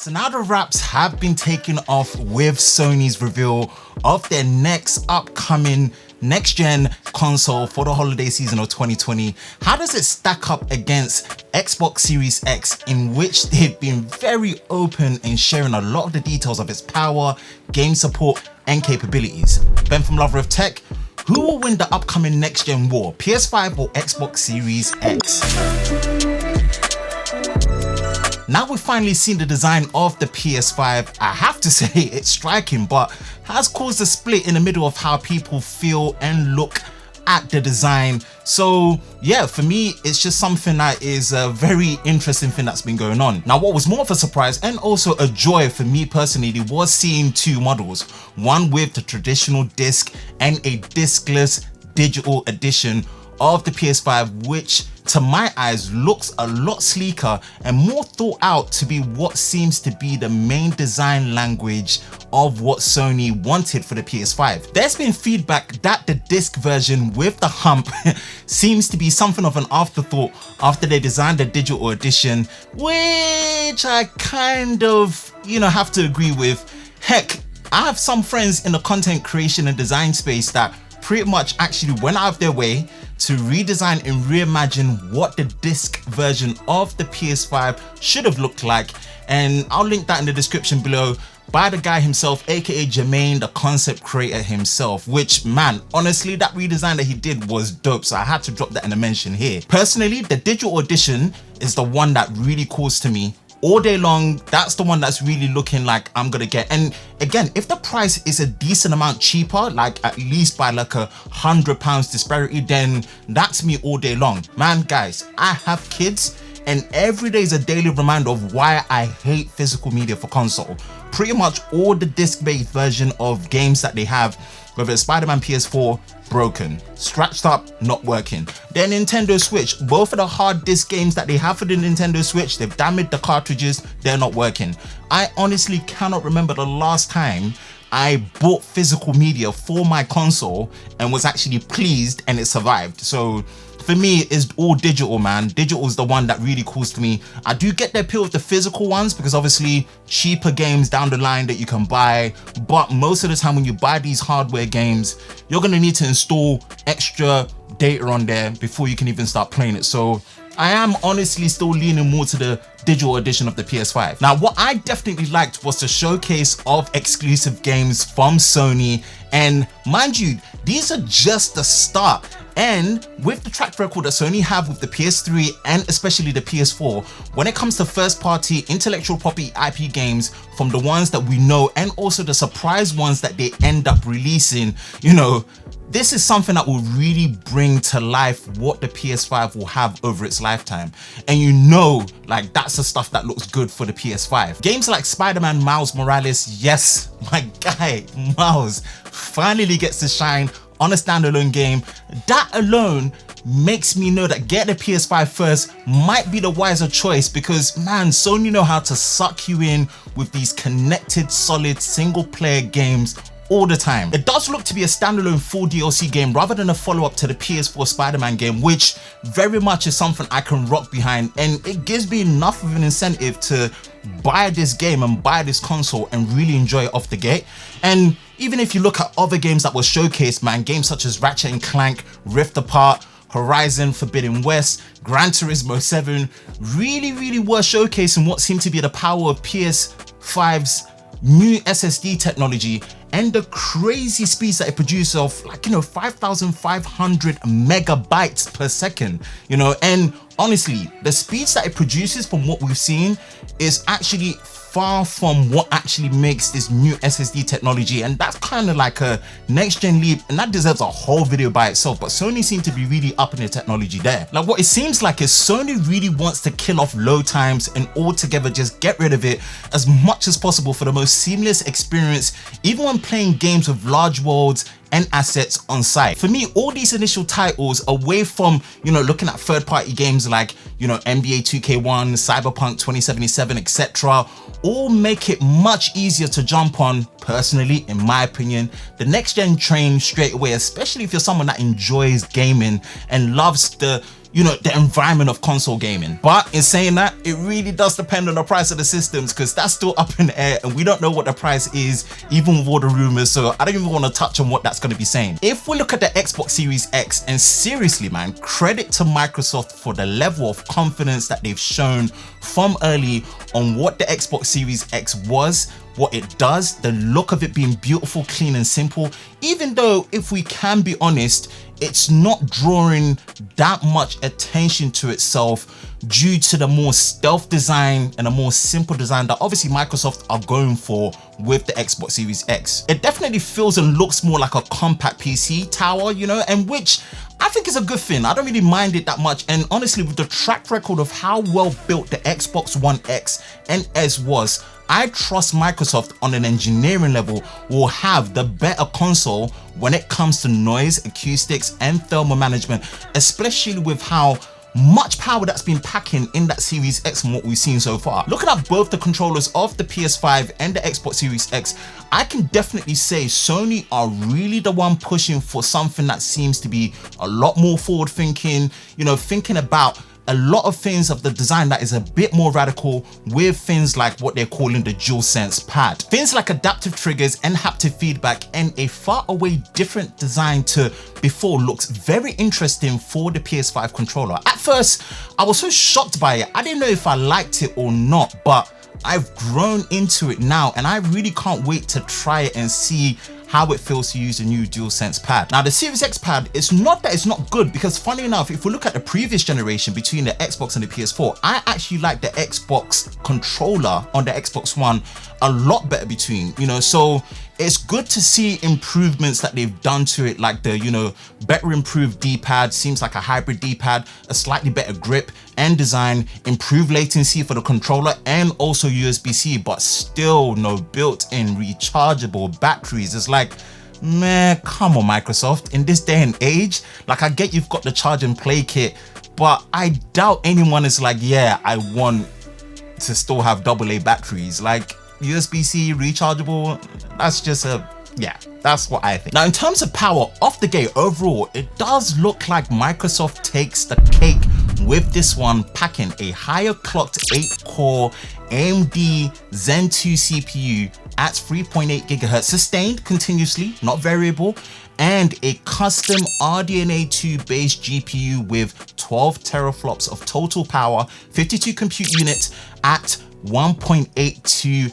So now the wraps have been taken off with Sony's reveal of their next upcoming next-gen console for the holiday season of 2020. How does it stack up against Xbox Series X, in which they've been very open in sharing a lot of the details of its power, game support, and capabilities? Ben from Lover of Tech, who will win the upcoming next-gen war, PS5 or Xbox Series X? Now we've finally seen the design of the PS5, I have to say it's striking, but has caused a split in the middle of how people feel and look at the design. So yeah, for me, it's just something that is a very interesting thing that's been going on. Now, what was more of a surprise and also a joy for me personally was seeing two models, one with the traditional disc and a discless digital edition of the PS5, which to my eyes looks a lot sleeker and more thought out to be what seems to be the main design language of what Sony wanted for the PS5. There's been feedback that the disc version with the hump seems to be something of an afterthought after they designed the digital edition, which I kind of, have to agree with. Heck, I have some friends in the content creation and design space that pretty much actually went out of their way to redesign and reimagine what the disc version of the PS5 should have looked like, and I'll link that in the description below by the guy himself, aka Jermaine, the concept creator himself, which, man, honestly, that redesign that he did was dope, so I had to drop that in a mention here. Personally, the digital edition is the one that really calls to me all day long. That's the one that's really looking like I'm gonna get. And again, if the price is a decent amount cheaper, like at least by like £100 disparity, then that's me all day long. Man, guys, I have kids and every day is a daily reminder of why I hate physical media for console. Pretty much all the disc-based version of games that they have, whether it's Spider-Man PS4, broken, scratched up, not working. Then Nintendo Switch, both of the hard disk games that they have for the Nintendo Switch, they've damaged the cartridges, they're not working. I honestly cannot remember the last time I bought physical media for my console and was actually pleased and it survived. So for me, it's all digital, man. Digital is the one that really calls to me. I do get the appeal of the physical ones because obviously cheaper games down the line that you can buy, but most of the time when you buy these hardware games, you're gonna need to install extra data on there before you can even start playing it. So I am honestly still leaning more to the digital edition of the PS5. Now, what I definitely liked was the showcase of exclusive games from Sony, and mind you, these are just the start. And with the track record that Sony have with the PS3 and especially the PS4, when it comes to first-party intellectual property IP games, from the ones that we know and also the surprise ones that they end up releasing, this is something that will really bring to life what the PS5 will have over its lifetime. And like that's the stuff that looks good for the PS5. Games like Spider-Man Miles Morales, yes, my guy Miles finally gets to shine on a standalone game. That alone makes me know that getting a PS5 first might be the wiser choice, because man, Sony know how to suck you in with these connected, solid single-player games all the time. It does look to be a standalone full DLC game rather than a follow-up to the PS4 Spider-Man game, which very much is something I can rock behind, and it gives me enough of an incentive to buy this game and buy this console and really enjoy it off the gate. And even if you look at other games that were showcased, man, games such as Ratchet & Clank, Rift Apart, Horizon Forbidden West, Gran Turismo 7, really were showcasing what seemed to be the power of PS5's new SSD technology and the crazy speeds that it produces of 5,500 megabytes per second, and honestly, the speeds that it produces from what we've seen is actually far from what actually makes this new SSD technology, and that's kind of like a next gen leap, and that deserves a whole video by itself. But Sony seem to be really upping the technology there. Like, what it seems like is Sony really wants to kill off load times and altogether just get rid of it as much as possible for the most seamless experience, even when playing games with large worlds and assets on site. For me, all these initial titles, away from looking at third-party games like NBA 2K1, Cyberpunk 2077, etc., all make it much easier to jump on, personally, in my opinion, the next gen train straight away, especially if you're someone that enjoys gaming and loves the you know, the environment of console gaming. But in saying that, it really does depend on the price of the systems, because that's still up in the air and we don't know what the price is, even with all the rumors. So I don't even want to touch on what that's going to be saying. If we look at the Xbox Series X, and seriously, man, credit to Microsoft for the level of confidence that they've shown from early on what the Xbox Series X was, what it does, the look of it being beautiful, clean and simple, even though, if we can be honest, it's not drawing that much attention to itself due to the more stealth design and a more simple design that obviously Microsoft are going for with the Xbox Series X. It definitely feels and looks more like a compact PC tower, you know, and which I think is a good thing. I don't really mind it that much. And honestly, with the track record of how well built the Xbox One X and S was, I trust Microsoft on an engineering level will have the better console when it comes to noise, acoustics, and thermal management, especially with how much power that's been packing in that Series X from what we've seen so far. Looking at both the controllers of the PS5 and the Xbox Series X, I can definitely say Sony are really the one pushing for something that seems to be a lot more forward thinking, you know, thinking about a lot of things of the design that is a bit more radical, with things like what they're calling the DualSense pad. Things like adaptive triggers and haptic feedback, and a far away different design to before looks very interesting for the PS5 controller. At first, I was so shocked by it. I didn't know if I liked it or not, but I've grown into it now and I really can't wait to try it and see how it feels to use the new DualSense pad. Now the Series X pad, it's not that it's not good, because funny enough, if we look at the previous generation between the Xbox and the PS4, I actually like the Xbox controller on the Xbox One a lot better between, you know, so it's good to see improvements that they've done to it, like the, you know, better improved D-pad, seems like a hybrid D-pad, a slightly better grip and design, improved latency for the controller, and also USB-C, but still no built-in rechargeable batteries. It's like, man, come on Microsoft, in this day and age, like I get you've got the charge and play kit, but I doubt anyone is like, yeah, I want to still have AA batteries. Like USB-C rechargeable, that's just a, yeah, that's what I think. Now in terms of power off the gate overall, it does look like Microsoft takes the cake with this one, packing a higher clocked 8-core AMD Zen 2 CPU at 3.8 GHz, sustained continuously, not variable, and a custom RDNA 2 base GPU with 12 teraflops of total power, 52 compute units at 1.825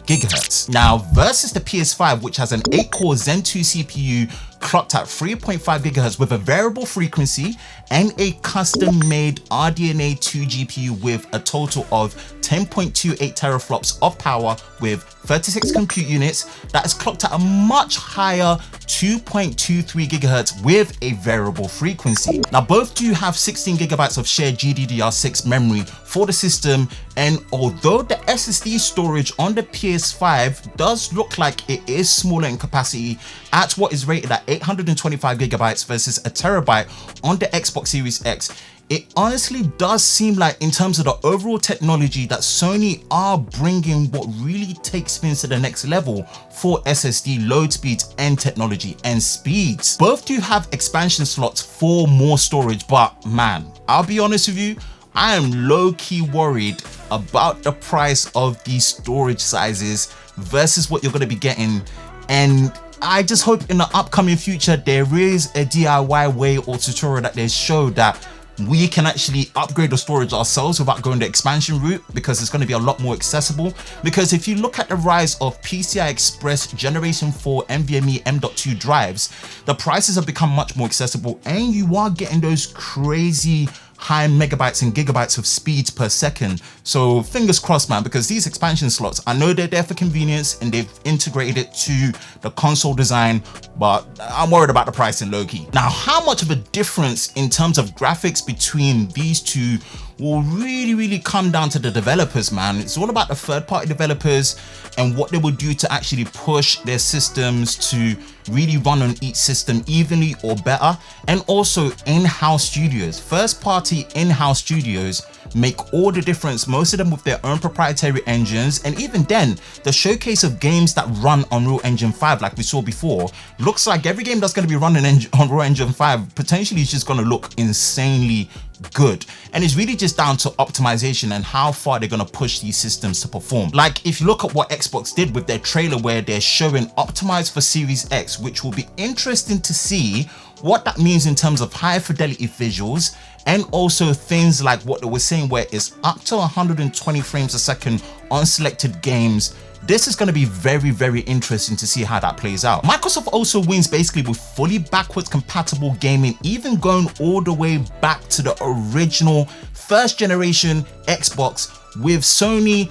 GHz. Now versus the PS5, which has an 8-core Zen 2 CPU clocked at 3.5 GHz with a variable frequency and a custom-made RDNA 2 GPU with a total of 10.28 teraflops of power with 36 compute units, that is clocked at a much higher 2.23 GHz with a variable frequency. Now both do have 16 gigabytes of shared GDDR6 memory for the system, and although the SSD storage on the PS5 does look like it is smaller in capacity at what is rated at 825 gigabytes versus a terabyte on the Xbox Series X, it honestly does seem like, in terms of the overall technology, that Sony are bringing what really takes things to the next level for SSD load speeds and technology and speeds. Both do have expansion slots for more storage, but man, I'll be honest with you, I am low-key worried about the price of these storage sizes versus what you're going to be getting, and I just hope in the upcoming future there is a DIY way or tutorial that they show that we can actually upgrade the storage ourselves without going the expansion route, because it's going to be a lot more accessible. Because if you look at the rise of PCI Express Generation 4 NVMe M.2 drives, the prices have become much more accessible and you are getting those crazy high megabytes and gigabytes of speeds per second. So fingers crossed, man, because these expansion slots, I know they're there for convenience and they've integrated it to the console design, but I'm worried about the pricing low-key. Now, how much of a difference in terms of graphics between these two will really come down to the developers, man. It's all about the third-party developers and what they will do to actually push their systems to really run on each system evenly or better. And also in-house studios, first-party in-house studios make all the difference, most of them with their own proprietary engines. And even then, the showcase of games that run on Unreal Engine 5, like we saw before, looks like every game that's going to be running on Unreal Engine 5 potentially is just going to look insanely good. And it's really just down to optimization and how far they're gonna push these systems to perform. Like if you look at what Xbox did with their trailer where they're showing optimized for Series X, which will be interesting to see what that means in terms of high fidelity visuals, and also things like what they were saying where it's up to 120 frames a second on selected games. This is going to be very, very interesting to see how that plays out. Microsoft also wins basically with fully backwards compatible gaming, even going all the way back to the original first generation Xbox, with Sony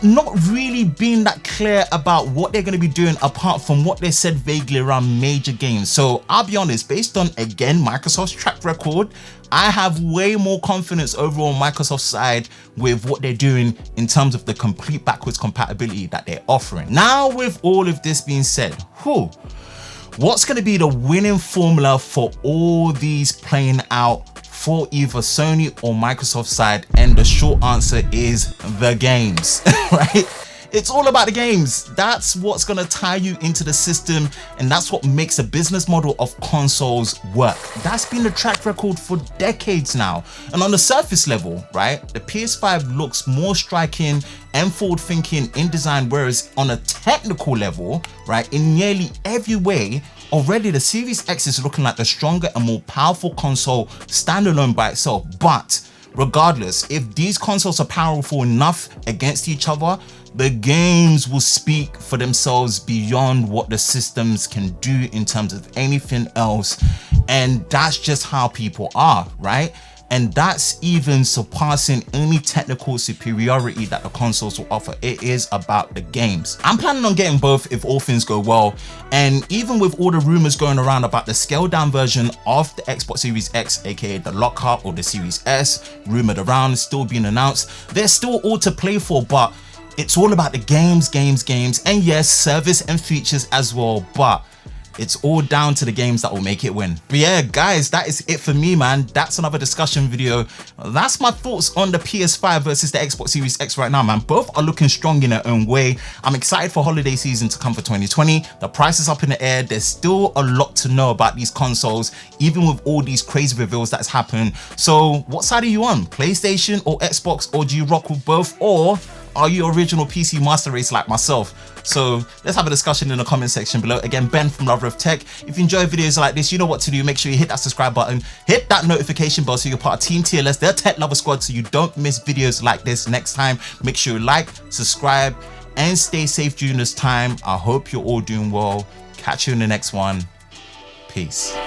not really being that clear about what they're going to be doing apart from what they said vaguely around major games. So I'll be honest, based on, again, Microsoft's track record, I have way more confidence overall on Microsoft's side with what they're doing in terms of the complete backwards compatibility that they're offering. Now, with all of this being said, what's going to be the winning formula for all these playing out for either Sony or Microsoft side? And the short answer is the games, right? It's all about the games. That's what's gonna tie you into the system, and that's what makes the business model of consoles work. That's been the track record for decades now. And on the surface level, right, the PS5 looks more striking and forward thinking in design, whereas on a technical level, right, in nearly every way, already the Series X is looking like the stronger and more powerful console standalone by itself. But regardless, if these consoles are powerful enough against each other, the games will speak for themselves beyond what the systems can do in terms of anything else. And that's just how people are, right? And that's even surpassing any technical superiority that the consoles will offer. It is about the games. I'm planning on getting both if all things go well. And even with all the rumors going around about the scaled down version of the Xbox Series X, aka the lockup, or the Series S, rumored around, still being announced, there's still all to play for, but it's all about the games, and yes, service and features as well, but it's all down to the games that will make it win. But yeah, guys, that is it for me, man. That's another discussion video. That's my thoughts on the PS5 versus the Xbox Series X right now, man. Both are looking strong in their own way. I'm excited for holiday season to come for 2020. The price is up in the air. There's still a lot to know about these consoles, even with all these crazy reveals that's happened. So what side are you on? PlayStation or Xbox, or do you rock with both? Or are you original PC master race like myself? So let's have a discussion in the comment section below. Again, Ben from Lover of Tech. If you enjoy videos like this, you know what to do. Make sure you hit that subscribe button, hit that notification bell so you're part of Team TLS, their tech lover squad, so you don't miss videos like this next time. Make sure you like, subscribe, and stay safe during this time. I hope you're all doing well. Catch you in the next one. Peace.